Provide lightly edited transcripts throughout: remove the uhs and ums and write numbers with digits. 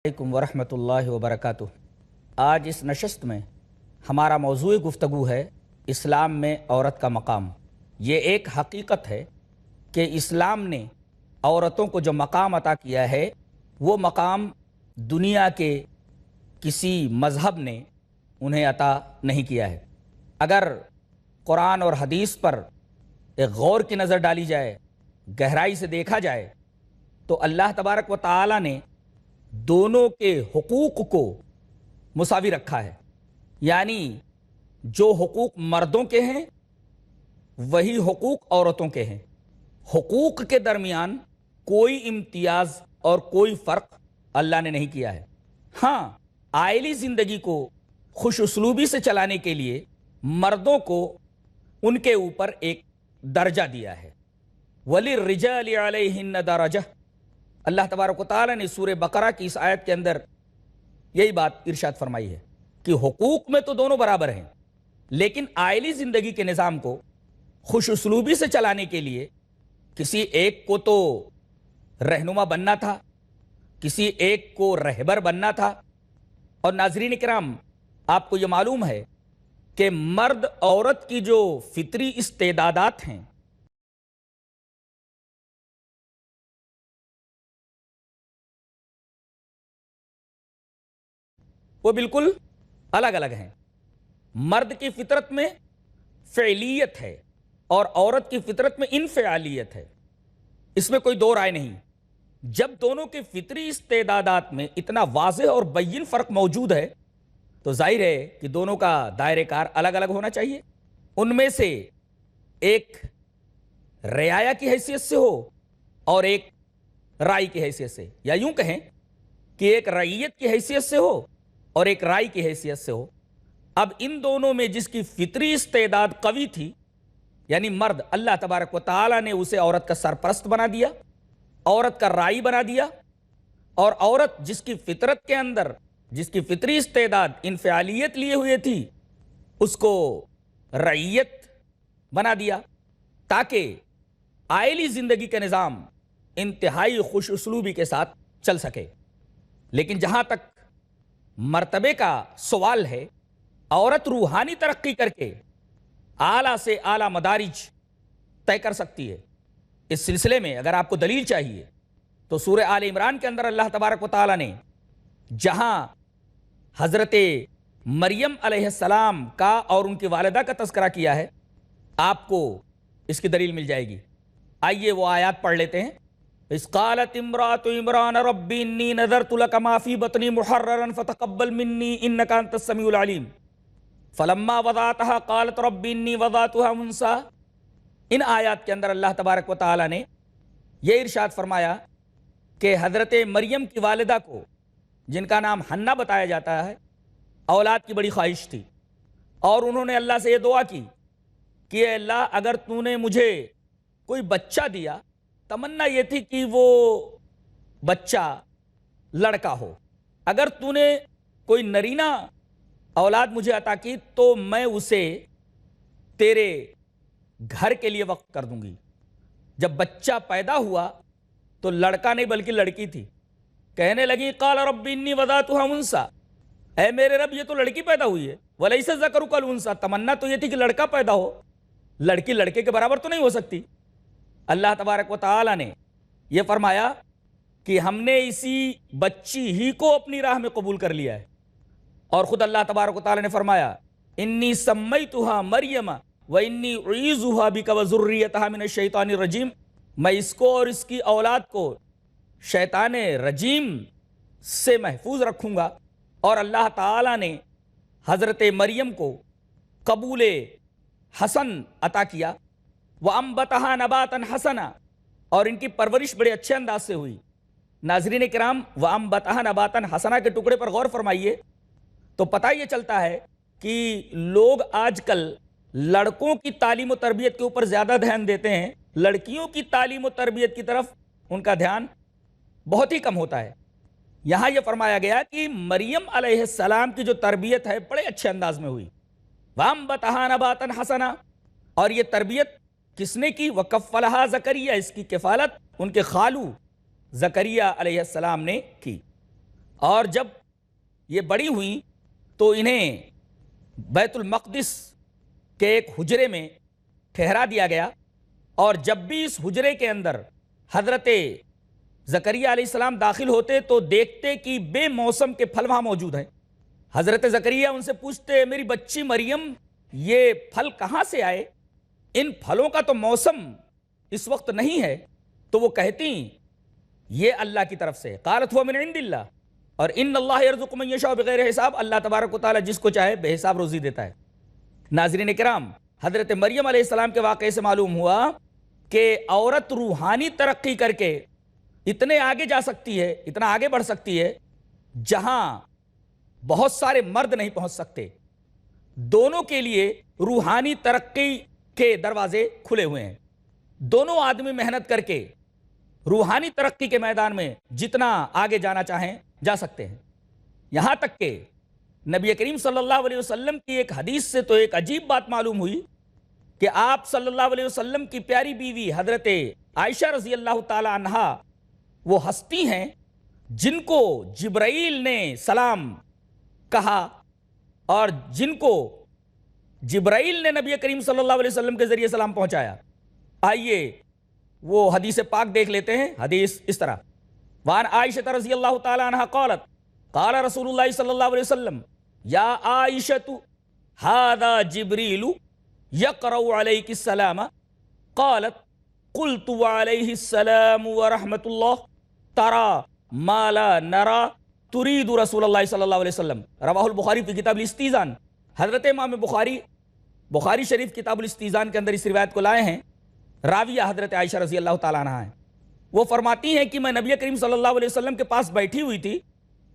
علیکم ورحمۃ اللہ وبرکاتہ۔ آج اس نشست میں ہمارا موضوع گفتگو ہے اسلام میں عورت کا مقام۔ یہ ایک حقیقت ہے کہ اسلام نے عورتوں کو جو مقام عطا کیا ہے وہ مقام دنیا کے کسی مذہب نے انہیں عطا نہیں کیا ہے۔ اگر قرآن اور حدیث پر ایک غور کی نظر ڈالی جائے، گہرائی سے دیکھا جائے، تو اللہ تبارک و تعالی نے دونوں کے حقوق کو مساوی رکھا ہے۔ یعنی جو حقوق مردوں کے ہیں وہی حقوق عورتوں کے ہیں۔ حقوق کے درمیان کوئی امتیاز اور کوئی فرق اللہ نے نہیں کیا ہے۔ ہاں، عائلی زندگی کو خوش اسلوبی سے چلانے کے لیے مردوں کو ان کے اوپر ایک درجہ دیا ہے۔ وَلِلرِّجَالِ عَلَيْهِنَّ دَرَجَةٌ۔ اللہ تبارک و تعالیٰ نے سورہ بقرہ کی اس آیت کے اندر یہی بات ارشاد فرمائی ہے کہ حقوق میں تو دونوں برابر ہیں، لیکن عائلی زندگی کے نظام کو خوش اسلوبی سے چلانے کے لیے کسی ایک کو تو رہنما بننا تھا، کسی ایک کو رہبر بننا تھا۔ اور ناظرین کرام، آپ کو یہ معلوم ہے کہ مرد عورت کی جو فطری استعدادات ہیں وہ بالکل الگ الگ ہیں۔ مرد کی فطرت میں فعلیت ہے اور عورت کی فطرت میں انفعالیت ہے، اس میں کوئی دو رائے نہیں۔ جب دونوں کے فطری استعدادات میں اتنا واضح اور بین فرق موجود ہے تو ظاہر ہے کہ دونوں کا دائرہ کار الگ الگ ہونا چاہیے۔ ان میں سے ایک رعایا کی حیثیت سے ہو اور ایک رائی کی حیثیت سے، یا یوں کہیں کہ ایک رعیت کی حیثیت سے ہو اور ایک رائی کی حیثیت سے ہو۔ اب ان دونوں میں جس کی فطری استعداد قوی تھی، یعنی مرد، اللہ تبارک و تعالی نے اسے عورت کا سرپرست بنا دیا، عورت کا رائی بنا دیا، اور عورت جس کی فطرت کے اندر، جس کی فطری استعداد انفعالیت لیے ہوئے تھی، اس کو رعیت بنا دیا تاکہ عائلی زندگی کا نظام انتہائی خوش اسلوبی کے ساتھ چل سکے۔ لیکن جہاں تک مرتبے کا سوال ہے، عورت روحانی ترقی کر کے اعلیٰ سے اعلیٰ مدارج طے کر سکتی ہے۔ اس سلسلے میں اگر آپ کو دلیل چاہیے تو سورہ آل عمران کے اندر اللہ تبارک و تعالی نے جہاں حضرت مریم علیہ السلام کا اور ان کی والدہ کا تذکرہ کیا ہے، آپ کو اس کی دلیل مل جائے گی۔ آئیے وہ آیات پڑھ لیتے ہیں۔ اذ قالت امرأة عمران رب انی نذرت لك ما في بطنی محررا فتقبل منی انك انت السمیع العلیم فلما وضعتها قالت رب انی وضعتها انثى۔ ان آیات کے اندر اللہ تبارک و تعالی نے یہ ارشاد فرمایا کہ حضرت مریم کی والدہ کو، جن کا نام حنہ بتایا جاتا ہے، اولاد کی بڑی خواہش تھی، اور انہوں نے اللہ سے یہ دعا کی کہ اے اللہ، اگر تو نے مجھے کوئی بچہ دیا، تمنا یہ تھی کہ وہ بچہ لڑکا ہو، اگر تو نے کوئی نرینہ اولاد مجھے عطا کی تو میں اسے تیرے گھر کے لیے وقف کر دوں گی۔ جب بچہ پیدا ہوا تو لڑکا نہیں بلکہ لڑکی تھی۔ کہنے لگی قال رب انی وضعتها انثى، اے میرے رب، یہ تو لڑکی پیدا ہوئی ہے، ولیس الذکر کالانثى، تمنا تو یہ تھی کہ لڑکا پیدا ہو، لڑکی لڑکے کے برابر تو نہیں ہو سکتی۔ اللہ تبارک و تعالی نے یہ فرمایا کہ ہم نے اسی بچی ہی کو اپنی راہ میں قبول کر لیا ہے، اور خود اللہ تبارک و تعالی نے فرمایا انی سمیتها مریم وانی اعیذها بک وذریتها من الشیطان الرجیم، میں اس کو اور اس کی اولاد کو شیطان رجیم سے محفوظ رکھوں گا۔ اور اللہ تعالی نے حضرت مریم کو قبول حسن عطا کیا، وَأَنبَتَهَا نَبَاتًا حَسَنًا، اور ان کی پرورش بڑے اچھے انداز سے ہوئی۔ ناظرین کرام، وَأَنبَتَهَا نَبَاتًا حَسَنًا کے ٹکڑے پر غور فرمائیے تو پتہ یہ چلتا ہے کہ لوگ آج کل لڑکوں کی تعلیم و تربیت کے اوپر زیادہ دھیان دیتے ہیں، لڑکیوں کی تعلیم و تربیت کی طرف ان کا دھیان بہت ہی کم ہوتا ہے۔ یہاں یہ فرمایا گیا کہ مریم علیہ السلام کی جو تربیت ہے بڑے اچھے انداز میں ہوئی، وَأَنبَتَهَا نَبَاتًا حَسَنًا، اور یہ تربیت کس نے کی؟ وَكَفَّلَهَا زَكَرِيَّا، اس کی کفالت ان کے خالو زکریا علیہ السلام نے کی۔ اور جب یہ بڑی ہوئیں تو انہیں بیت المقدس کے ایک حجرے میں ٹھہرا دیا گیا، اور جب بھی اس حجرے کے اندر حضرت زکریا علیہ السلام داخل ہوتے تو دیکھتے کہ بے موسم کے پھل وہاں موجود ہیں۔ حضرت زکریا ان سے پوچھتے، میری بچی مریم یہ پھل کہاں سے آئے؟ ان پھلوں کا تو موسم اس وقت نہیں ہے۔ تو وہ کہتی یہ اللہ کی طرف سے، قالت هو من عند اللہ، اور ان اللہ یرزق من یشاء بغیر حساب، اللہ تبارک و تعالی جس کو چاہے بے حساب روزی دیتا ہے۔ ناظرین کرام، حضرت مریم علیہ السلام کے واقعے سے معلوم ہوا کہ عورت روحانی ترقی کر کے اتنے آگے جا سکتی ہے، اتنا آگے بڑھ سکتی ہے جہاں بہت سارے مرد نہیں پہنچ سکتے۔ دونوں کے لیے روحانی ترقی کے دروازے کھلے ہوئے ہیں۔ دونوں آدمی محنت کر کے روحانی ترقی کے میدان میں جتنا آگے جانا چاہیں جا سکتے ہیں۔ یہاں تک کہ نبی کریم صلی اللہ علیہ وسلم کی ایک حدیث سے تو ایک عجیب بات معلوم ہوئی کہ آپ صلی اللہ علیہ وسلم کی پیاری بیوی حضرت عائشہ رضی اللہ تعالی عنہا وہ ہستی ہیں جن کو جبرائیل نے سلام کہا، اور جن کو جبرائیل نے نبی کریم صلی اللہ علیہ وسلم کے ذریعے سلام پہنچایا۔ آئیے وہ حدیث پاک دیکھ لیتے ہیں۔ حدیث اس طرح، وان عائشہ رضی اللہ تعالی عنہا قالت قال رسول اللہ صلی اللہ علیہ وسلم یا عائشہ ھذا جبریل یقرأ علیک السلام قالت قلت وعلیہ السلام ورحمۃ اللہ ترى ما لا نرى تريد رسول اللہ صلی اللہ علیہ وسلم، رواہ البخاری فی کتاب الاستیزان۔ حضرت امام بخاری شریف کتاب الاستیزان کے اندر اس روایت کو لائے ہیں۔ راویہ حضرت عائشہ رضی اللہ تعالیٰ عنہ ہیں۔ وہ فرماتی ہیں کہ میں نبی کریم صلی اللہ علیہ وسلم کے پاس بیٹھی ہوئی تھی،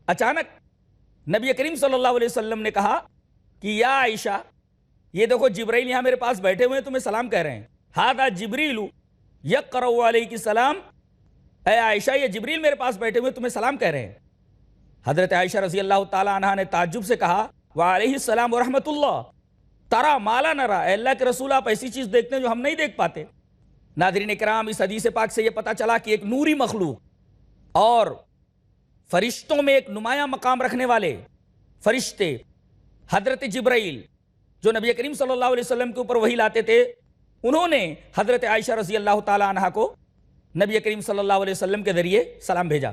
اچانک نبی کریم صلی اللہ علیہ وسلم نے کہا کہ یا عائشہ، یہ دیکھو جبرائیل یہاں میرے پاس بیٹھے ہوئے ہیں، تمہیں سلام کہہ رہے ہیں۔ ھذا جبریل یقرأ علیک السلام، اے عائشہ یہ جبریل میرے پاس بیٹھے ہوئے تمہیں سلام کہہ رہے ہیں۔ حضرت عائشہ رضی اللہ تعالیٰ عنہ نے تعجب سے کہا وعلیہ السلام ورحمۃ اللہ ترى ما لا نرى، اے اللہ کے رسول آپ ایسی چیز دیکھتے ہیں جو ہم نہیں دیکھ پاتے۔ ناظرین کرام، اس حدیث پاک سے یہ پتہ چلا کہ ایک نوری مخلوق اور فرشتوں میں ایک نمایاں مقام رکھنے والے فرشتے حضرت جبرائیل جو نبی کریم صلی اللہ علیہ وسلم کے اوپر وحی لاتے تھے، انہوں نے حضرت عائشہ رضی اللہ تعالی عنہ کو نبی کریم صلی اللہ علیہ وسلم کے ذریعے سلام بھیجا۔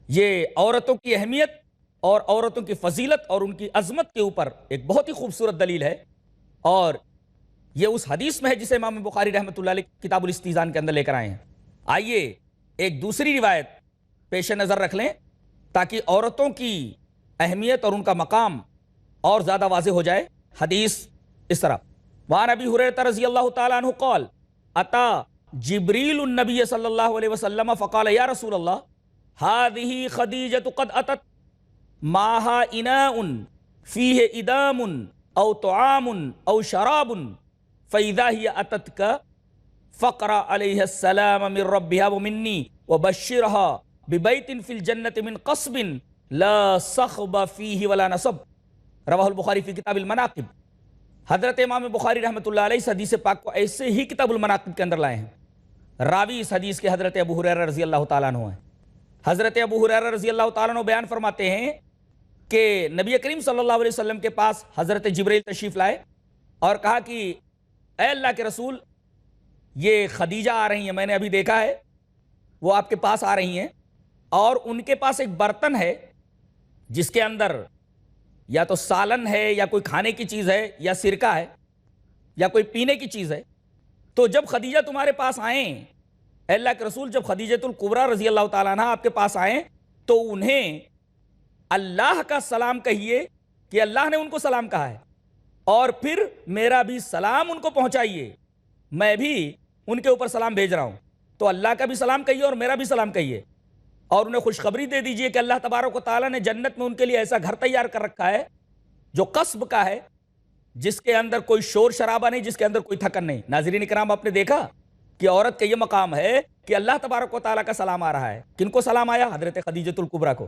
یہ عورتوں کی اہمیت اور عورتوں کی فضیلت اور ان کی عظمت کے اوپر ایک بہت ہی خوبصورت دلیل ہے، اور یہ اس حدیث میں ہے جسے امام بخاری رحمۃ اللہ علیہ کتاب الاستیزان کے اندر لے کر آئے ہیں۔ آئیے ایک دوسری روایت پیش نظر رکھ لیں تاکہ عورتوں کی اہمیت اور ان کا مقام اور زیادہ واضح ہو جائے۔ حدیث اس طرح، وعن ابی ہریرہ رضی اللہ تعالی عنہ قال اتا جبریل النبی صلی اللہ علیہ وسلم فقال یا رسول اللہ هذه خدیجۃ قد اتت معها اناء فیہ ادام او طعام او شراب فاذا هی اتتك فقرأ علیہ السلام من ربها ومنی وبشرها ببیت فی الجنة من قصب لا صخب فیہ ولا نصب، رواہ البخاری فی کتاب المناقب۔ حضرت امام بخاری رحمۃ اللہ علیہ اس حدیث پاک کو ایسے ہی کتاب المناقب کے اندر لائے ہیں۔ راوی اس حدیث کے حضرت ابو ہریرہ رضی اللہ تعالیٰ عنہ ہیں۔ حضرت ابو ہریرہ رضی اللہ تعالیٰ عنہ بیان فرماتے ہیں کہ نبی کریم صلی اللہ علیہ وسلم کے پاس حضرت جبرائیل تشریف لائے اور کہا کہ اے اللہ کے رسول، یہ خدیجہ آ رہی ہیں، میں نے ابھی دیکھا ہے وہ آپ کے پاس آ رہی ہیں، اور ان کے پاس ایک برتن ہے جس کے اندر یا تو سالن ہے یا کوئی کھانے کی چیز ہے یا سرکہ ہے یا کوئی پینے کی چیز ہے۔ تو جب خدیجہ تمہارے پاس آئیں، اے اللہ کے رسول، جب خدیجۃ الکبریٰ رضی اللہ تعالیٰ عنہ آپ کے پاس آئیں تو انہیں اللہ کا سلام کہیے کہ اللہ نے ان کو سلام کہا ہے، اور پھر میرا بھی سلام ان کو پہنچائیے، میں بھی ان کے اوپر سلام بھیج رہا ہوں، تو اللہ کا بھی سلام کہیے اور میرا بھی سلام کہیے، اور انہیں خوشخبری دے دیجئے کہ اللہ تبارک و تعالیٰ نے جنت میں ان کے لیے ایسا گھر تیار کر رکھا ہے جو قصب کا ہے، جس کے اندر کوئی شور شرابہ نہیں، جس کے اندر کوئی تھکن نہیں۔ ناظرین کرام، آپ نے دیکھا کہ عورت کا یہ مقام ہے کہ اللہ تبارک و تعالیٰ کا سلام آ رہا ہے۔ کن کو سلام آیا؟ حضرت خدیجۃ الکبریٰ کو۔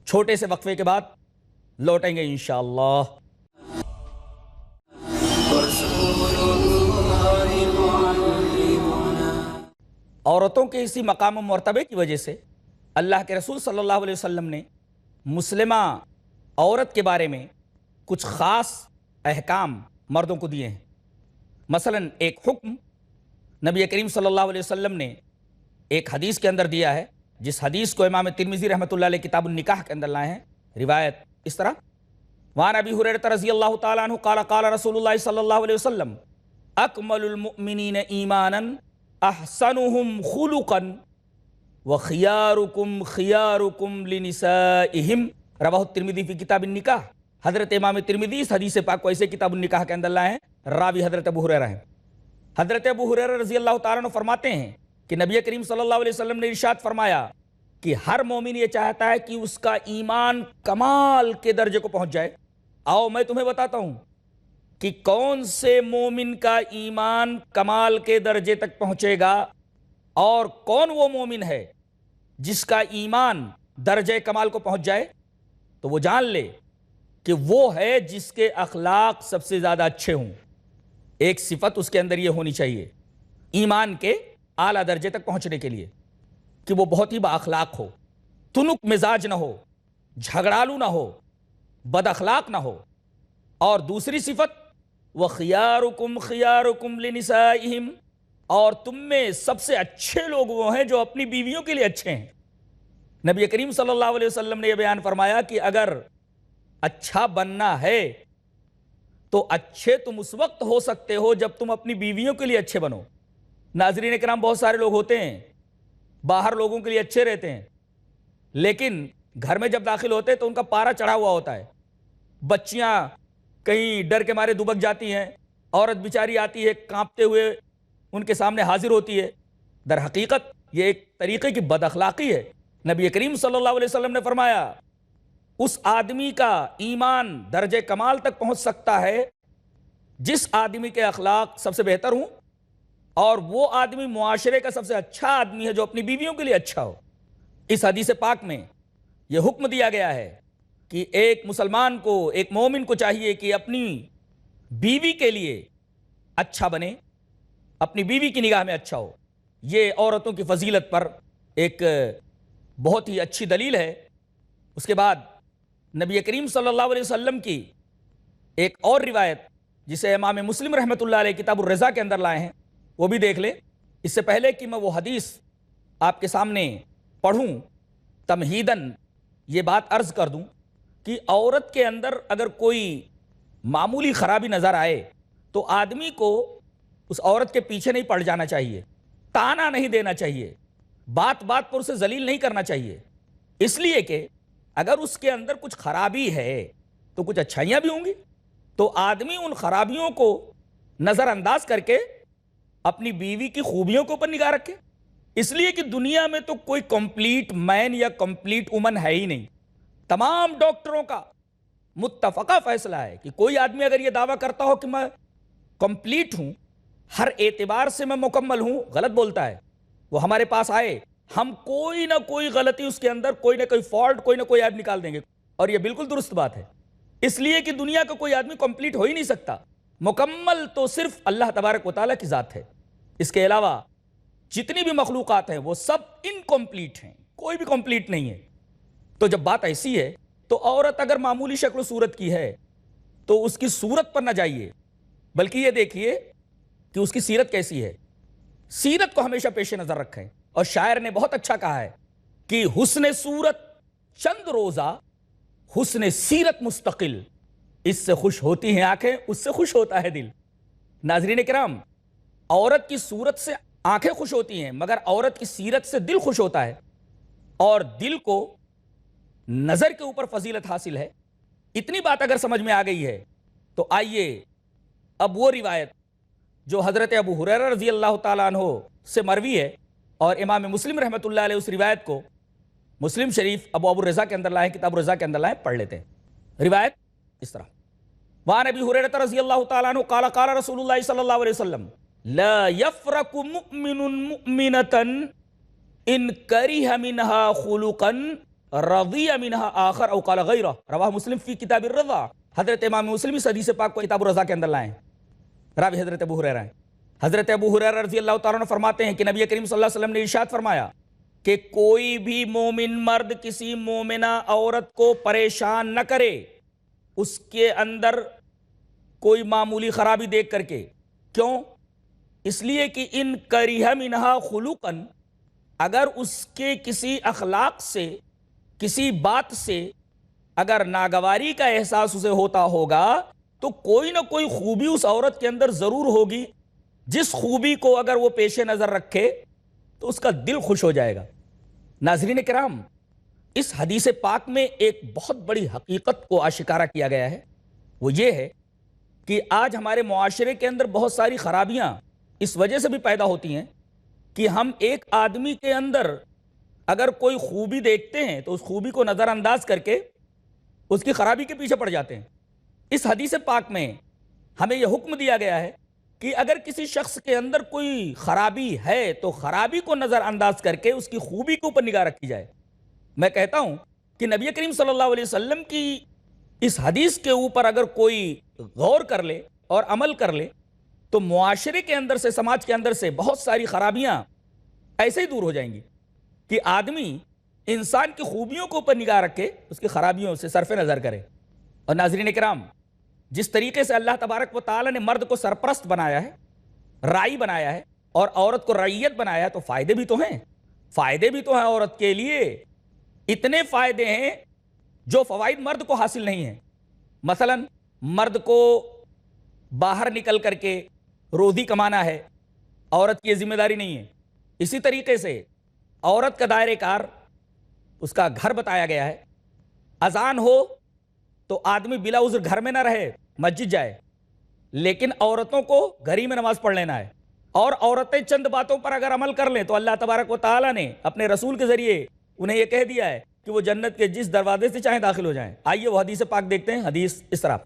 چھوٹے سے وقفے کے بعد لوٹیں گے انشاءاللہ۔ عورتوں کے اسی مقام و مرتبے کی وجہ سے اللہ کے رسول صلی اللہ علیہ وسلم نے مسلمہ عورت کے بارے میں کچھ خاص احکام مردوں کو دیے ہیں. مثلا ایک حکم نبی کریم صلی اللہ علیہ وسلم نے ایک حدیث کے اندر دیا ہے، جس حدیث کو امام ترمذی رحمۃ اللہ علیہ کتاب النکاح کے اندر لائے ہیں. روایت اس طرح: وعن ابی ہریرہ رضی اللہ تعالیٰ عنہ قال قال رسول اللہ صلی اللہ علیہ وسلم اکمل المؤمنین ایمانا احسنهم خلقا وخیارکم خیارکم لنسائہم رواہ الترمذی فی کتاب النکاح. حضرت امام ترمذی اس حدیث پاک کو ایسے کتاب النکاح کے اندر لائے ہیں. راوی حضرت ابو ہریرہ ہیں. حضرت ابو ہریرہ رضی اللہ تعالیٰ عنہ فرماتے ہیں کہ نبی کریم صلی اللہ علیہ وسلم نے ارشاد فرمایا کہ ہر مومن یہ چاہتا ہے کہ اس کا ایمان کمال کے درجے کو پہنچ جائے. آؤ میں تمہیں بتاتا ہوں کہ کون سے مومن کا ایمان کمال کے درجے تک پہنچے گا اور کون وہ مومن ہے جس کا ایمان درجہ کمال کو پہنچ جائے. تو وہ جان لے کہ وہ ہے جس کے اخلاق سب سے زیادہ اچھے ہوں. ایک صفت اس کے اندر یہ ہونی چاہیے ایمان کے اعلیٰ درجے تک پہنچنے کے لیے کہ وہ بہت ہی با اخلاق ہو، تنک مزاج نہ ہو، جھگڑالو نہ ہو، بد اخلاق نہ ہو. اور دوسری صفت وَخِيَارُكُمْ خِيَارُكُمْ لِنِسَائِهِمْ، اور تم میں سب سے اچھے لوگ وہ ہیں جو اپنی بیویوں کے لیے اچھے ہیں. نبی کریم صلی اللہ علیہ وسلم نے یہ بیان فرمایا کہ اگر اچھا بننا ہے تو اچھے تم اس وقت ہو سکتے ہو جب تم اپنی بیویوں کے لیے اچھے بنو. ناظرین کرام، بہت سارے لوگ ہوتے ہیں باہر لوگوں کے لیے اچھے رہتے ہیں، لیکن گھر میں جب داخل ہوتے ہیں تو ان کا پارا چڑھا ہوا ہوتا ہے. بچیاں کہیں ڈر کے مارے دبک جاتی ہیں، عورت بیچاری آتی ہے کانپتے ہوئے ان کے سامنے حاضر ہوتی ہے. در حقیقت یہ ایک طریقے کی بد اخلاقی ہے. نبی کریم صلی اللہ علیہ وسلم نے فرمایا اس آدمی کا ایمان درجہ کمال تک پہنچ سکتا ہے جس آدمی کے اخلاق سب سے بہتر ہوں، اور وہ آدمی معاشرے کا سب سے اچھا آدمی ہے جو اپنی بیویوں کے لیے اچھا ہو. اس حدیث پاک میں یہ حکم دیا گیا ہے کہ ایک مسلمان کو، ایک مومن کو چاہیے کہ اپنی بیوی کے لیے اچھا بنے، اپنی بیوی کی نگاہ میں اچھا ہو. یہ عورتوں کی فضیلت پر ایک بہت ہی اچھی دلیل ہے. اس کے بعد نبی کریم صلی اللہ علیہ وسلم کی ایک اور روایت جسے امام مسلم رحمۃ اللہ علیہ کتاب الرضا کے اندر لائے ہیں، وہ بھی دیکھ لیں. اس سے پہلے کہ میں وہ حدیث آپ کے سامنے پڑھوں، تمہیداً یہ بات عرض کر دوں کہ عورت کے اندر اگر کوئی معمولی خرابی نظر آئے تو آدمی کو اس عورت کے پیچھے نہیں پڑ جانا چاہیے، تانا نہیں دینا چاہیے، بات بات پر اسے ذلیل نہیں کرنا چاہیے. اس لیے کہ اگر اس کے اندر کچھ خرابی ہے تو کچھ اچھائیاں بھی ہوں گی. تو آدمی ان خرابیوں کو نظر انداز کر کے اپنی بیوی کی خوبیوں کے اوپر نگاہ رکھے. اس لیے کہ دنیا میں تو کوئی کمپلیٹ مین یا کمپلیٹ وومن ہے ہی نہیں. تمام ڈاکٹروں کا متفقہ فیصلہ ہے کہ کوئی آدمی اگر یہ دعویٰ کرتا ہو کہ میں کمپلیٹ ہوں، ہر اعتبار سے میں مکمل ہوں، غلط بولتا ہے. وہ ہمارے پاس آئے، ہم کوئی نہ کوئی غلطی اس کے اندر، کوئی نہ کوئی فالٹ، کوئی نہ کوئی عیب نکال دیں گے. اور یہ بالکل درست بات ہے، اس لیے کہ دنیا کا کوئی آدمی کمپلیٹ ہو ہی نہیں سکتا. مکمل تو صرف اللہ تبارک و تعالیٰ کی ذات ہے. اس کے علاوہ جتنی بھی مخلوقات ہیں وہ سب انکمپلیٹ ہیں، کوئی بھی کمپلیٹ نہیں ہے. تو جب بات ایسی ہے تو عورت اگر معمولی شکل و صورت کی ہے تو اس کی صورت پر نہ جائیے، بلکہ یہ دیکھیے کہ اس کی سیرت کیسی ہے. سیرت کو ہمیشہ پیش نظر رکھیں. اور شاعر نے بہت اچھا کہا ہے کہ حسن صورت چند روزہ، حسن سیرت مستقل، اس سے خوش ہوتی ہیں آنکھیں، اس سے خوش ہوتا ہے دل. ناظرین کرام، عورت کی صورت سے آنکھیں خوش ہوتی ہیں مگر عورت کی سیرت سے دل خوش ہوتا ہے، اور دل کو نظر کے اوپر فضیلت حاصل ہے. اتنی بات اگر سمجھ میں آ گئی ہے تو آئیے اب وہ روایت جو حضرت ابو ہریرہ رضی اللہ تعالیٰ عنہ سے مروی ہے، اور امام مسلم رحمۃ اللہ علیہ اس روایت کو مسلم شریف ابو الرضا کے اندر لائیں، کتاب الرضا کے اندر لائیں، پڑھ لیتے ہیں. روایت اس طرح: وعن ابی ہریرہ رضی اللہ تعالیٰ عنہ قال قال رسول اللہ صلی اللہ علیہ وسلم لا يفرق مؤمن مؤمنة ان کرہ منها خلقا رضی منها آخر او قال غیرہ رواہ مسلم فی کتاب الرضا. حضرت امام مسلم اس حدیث پاک کو کتاب الرضا کے اندر لائیں. راوی حضرت ابو ہریرہ ہیں. حضرت ابو ہریرہ رضی اللہ تعالیٰ عنہ فرماتے ہیں کہ نبی کریم صلی اللہ علیہ وسلم نے ارشاد فرمایا کہ کوئی بھی مومن مرد کسی مومنہ عورت کو پریشان نہ کرے اس کے اندر کوئی معمولی خرابی دیکھ کر کے. کیوں؟ اس لیے کہ ان کریہ منہا خلقاً، اگر اس کے کسی اخلاق سے، کسی بات سے اگر ناگواری کا احساس اسے ہوتا ہوگا تو کوئی نہ کوئی خوبی اس عورت کے اندر ضرور ہوگی، جس خوبی کو اگر وہ پیش نظر رکھے تو اس کا دل خوش ہو جائے گا. ناظرین کرام، اس حدیث پاک میں ایک بہت بڑی حقیقت کو آشکارا کیا گیا ہے. وہ یہ ہے کہ آج ہمارے معاشرے کے اندر بہت ساری خرابیاں اس وجہ سے بھی پیدا ہوتی ہیں کہ ہم ایک آدمی کے اندر اگر کوئی خوبی دیکھتے ہیں تو اس خوبی کو نظر انداز کر کے اس کی خرابی کے پیچھے پڑ جاتے ہیں. اس حدیث پاک میں ہمیں یہ حکم دیا گیا ہے کہ اگر کسی شخص کے اندر کوئی خرابی ہے تو خرابی کو نظر انداز کر کے اس کی خوبی کے اوپر نگاہ رکھی جائے. میں کہتا ہوں کہ نبی کریم صلی اللہ علیہ وسلم کی اس حدیث کے اوپر اگر کوئی غور کر لے اور عمل کر لے تو معاشرے کے اندر سے، سماج کے اندر سے بہت ساری خرابیاں ایسے ہی دور ہو جائیں گی کہ آدمی انسان کی خوبیوں کے اوپر نگاہ رکھے، اس کی خرابیوں سے صرف نظر کرے. اور ناظرین کرام، جس طریقے سے اللہ تبارک و تعالی نے مرد کو سرپرست بنایا ہے، رائی بنایا ہے، اور عورت کو رعیت بنایا ہے، تو فائدے بھی تو ہیں. فائدے بھی تو ہیں عورت کے لیے. اتنے فائدے ہیں جو فوائد مرد کو حاصل نہیں ہیں. مثلا مرد کو باہر نکل کر کے روزی کمانا ہے، عورت کی یہ ذمہ داری نہیں ہے. اسی طریقے سے عورت کا دائرہ کار، اس کا گھر بتایا گیا ہے. اذان ہو تو آدمی بلا عذر گھر میں نہ رہے، مسجد جائے، لیکن عورتوں کو گھر ہی میں نماز پڑھ لینا ہے. اور عورتیں چند باتوں پر اگر عمل کر لیں تو اللہ تبارک و تعالیٰ نے اپنے رسول کے ذریعے انہیں یہ کہہ دیا ہے کہ وہ جنت کے جس دروازے سے چاہیں داخل ہو جائیں. آئیے وہ حدیث پاک دیکھتے ہیں. حدیث اس طرح: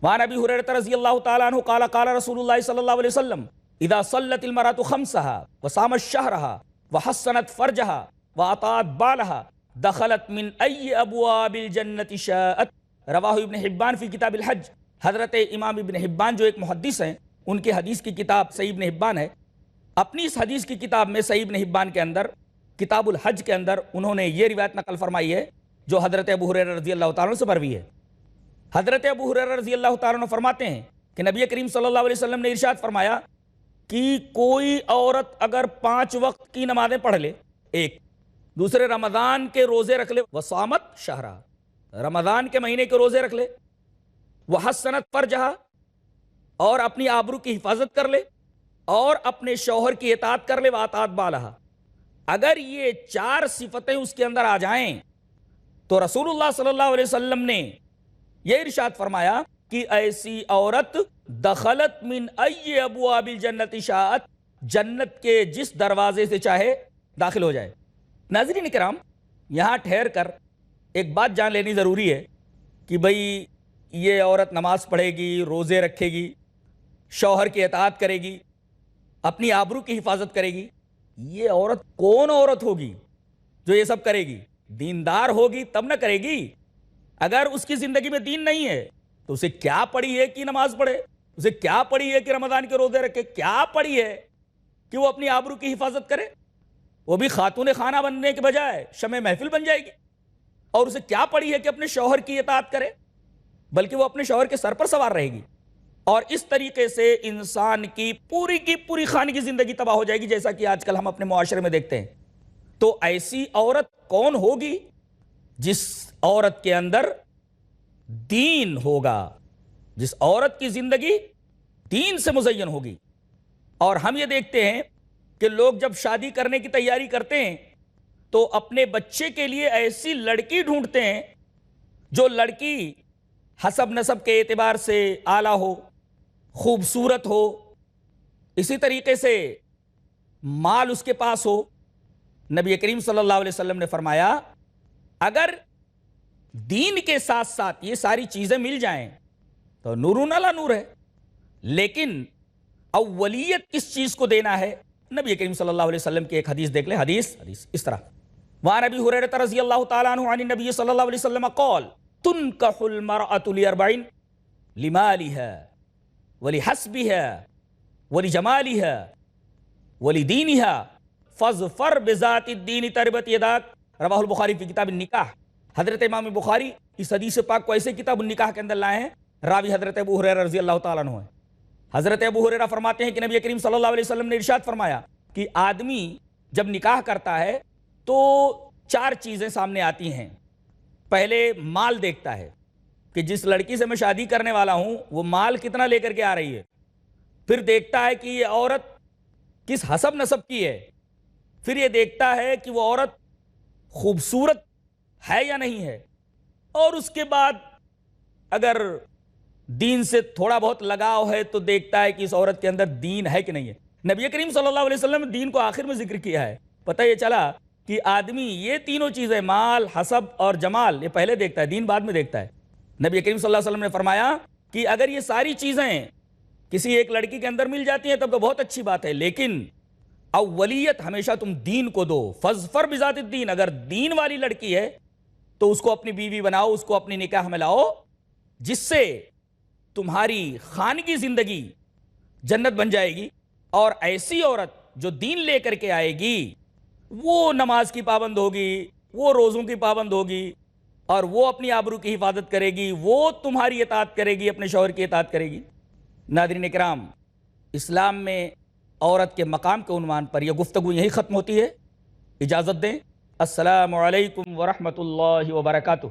وعن ابی ہریرہ رضی اللہ تعالیٰ عنہ قال قال رسول اللہ صلی اللہ علیہ وسلم اذا صلت المرأة خمسها وصامت شهرها وحسنت فرجها واطاعت بالها دخلت من ای ابواب الجنة شاءت. رواہ ابن حبان فی کتاب الحج. حضرت امام ابن حبان جو ایک محدث ہیں، ان کی حدیث کی کتاب صحیح ابن حبان ہے. اپنی اس حدیث کی کتاب میں صحیح ابن حبان کے اندر کتاب الحج کے اندر انہوں نے یہ روایت نقل فرمائی ہے جو حضرت ابو ہریرہ رضی اللہ تعالیٰ عنہ سے مروی ہے. حضرت ابو ہریرہ رضی اللہ تعالیٰ عنہ فرماتے ہیں کہ نبی کریم صلی اللہ علیہ وسلم نے ارشاد فرمایا کہ کوئی عورت اگر 5 وقت کی نمازیں پڑھ لے، ایک دوسرے رمضان کے روزے رکھ لے، وصامت شہرہ، رمضان کے مہینے کے روزے رکھ لے، وحسنت فرجہا، اور اپنی آبرو کی حفاظت کر لے، اور اپنے شوہر کی اطاعت کر لے، واطاعت بالہا، اگر یہ 4 صفتیں اس کے اندر آ جائیں تو رسول اللہ صلی اللہ علیہ وسلم نے یہ ارشاد فرمایا کہ ایسی عورت دخلت من ای ابواب الجنت شاءت، جنت کے جس دروازے سے چاہے داخل ہو جائے. ناظرین کرام، یہاں ٹھہر کر ایک بات جان لینی ضروری ہے کہ بھئی یہ عورت نماز پڑھے گی، روزے رکھے گی، شوہر کی اطاعت کرے گی، اپنی آبرو کی حفاظت کرے گی. یہ عورت کون عورت ہوگی جو یہ سب کرے گی؟ دیندار ہوگی تب نہ کرے گی. اگر اس کی زندگی میں دین نہیں ہے تو اسے کیا پڑی ہے کہ نماز پڑھے، اسے کیا پڑی ہے کہ رمضان کے روزے رکھے، کیا پڑی ہے کہ وہ اپنی آبرو کی حفاظت کرے؟ وہ بھی خاتون خانہ بننے کے بجائے شمع محفل بن جائے گی. اور اسے کیا پڑی ہے کہ اپنے شوہر کی اطاعت کرے، بلکہ وہ اپنے شوہر کے سر پر سوار رہے گی. اور اس طریقے سے انسان کی پوری خانگی زندگی تباہ ہو جائے گی، جیسا کہ آج کل ہم اپنے معاشرے میں دیکھتے ہیں. تو ایسی عورت کون ہوگی؟ جس عورت کے اندر دین ہوگا، جس عورت کی زندگی دین سے مزین ہوگی. اور ہم یہ دیکھتے ہیں کہ لوگ جب شادی کرنے کی تیاری کرتے ہیں تو اپنے بچے کے لیے ایسی لڑکی ڈھونڈتے ہیں جو لڑکی حسب نسب کے اعتبار سے اعلیٰ ہو، خوبصورت ہو، اسی طریقے سے مال اس کے پاس ہو. نبی کریم صلی اللہ علیہ وسلم نے فرمایا اگر دین کے ساتھ ساتھ یہ ساری چیزیں مل جائیں تو نورun علی نور ہے. لیکن اولیت کس چیز کو دینا ہے؟ نبی کریم صلی اللہ علیہ وسلم کی ایک حدیث دیکھ لیں. حدیث اس طرح: وعن ابی ہریرہ رضی اللہ تعالیٰ عنہ عن النبی صلی اللہ علیہ وسلم قال تنکح المرأة لأربعین لمالها ولحسبها ولجمالها ولدینها فَاظْفَرْ بِذَاتِ الدِّينِ تَرِبَتْ يَدَاكَ، رواہ البخاری فی کتاب النکاح۔ حضرت امام بخاری اس حدیث پاک کو ایسے کتاب النکاح کے اندر لائے ہیں، راوی حضرت ابو ہریرہ رضی اللہ تعالیٰ عنہ ہیں۔ حضرت ابو ہریرہ فرماتے ہیں کہ نبی کریم صلی اللہ علیہ وسلم نے ارشاد فرمایا کہ آدمی جب نکاح کرتا ہے تو 4 چیزیں سامنے آتی ہیں۔ پہلے مال دیکھتا ہے کہ جس لڑکی سے میں شادی کرنے والا ہوں وہ مال کتنا لے کر کے آ رہی ہے، پھر دیکھتا ہے کہ یہ عورت کس حسب نسب کی ہے، پھر یہ دیکھتا ہے کہ وہ عورت خوبصورت ہے یا نہیں ہے، اور اس کے بعد اگر دین سے تھوڑا بہت لگاؤ ہے تو دیکھتا ہے کہ اس عورت کے اندر دین ہے کہ نہیں ہے۔ نبی کریم صلی اللہ علیہ وسلم نے دین کو آخر میں ذکر کیا ہے۔ پتہ یہ چلا کہ آدمی یہ تینوں چیزیں، مال، حسب اور جمال، یہ پہلے دیکھتا ہے، دین بعد میں دیکھتا ہے۔ نبی کریم صلی اللہ علیہ وسلم نے فرمایا کہ اگر یہ ساری چیزیں کسی ایک لڑکی کے اندر مل جاتی ہیں تب تو بہت اچھی بات ہے، لیکن اولیت ہمیشہ تم دین کو دو۔ فَاظْفَرْ بِذَاتِ الدِّین، اگر دین والی لڑکی ہے تو اس کو اپنی بیوی بناؤ، اس کو اپنی نکاح میں لاؤ، جس سے تمہاری خانگی زندگی جنت بن جائے گی۔ اور ایسی عورت جو دین لے کر کے آئے گی وہ نماز کی پابند ہوگی، وہ روزوں کی پابند ہوگی، اور وہ اپنی آبرو کی حفاظت کرے گی، وہ تمہاری اطاعت کرے گی، اپنے شوہر کی اطاعت کرے گی۔ ناظرین کرام، اسلام میں عورت کے مقام کے عنوان پر یہ گفتگو یہی ختم ہوتی ہے۔ اجازت دیں، السلام علیکم ورحمۃ اللہ وبرکاتہ۔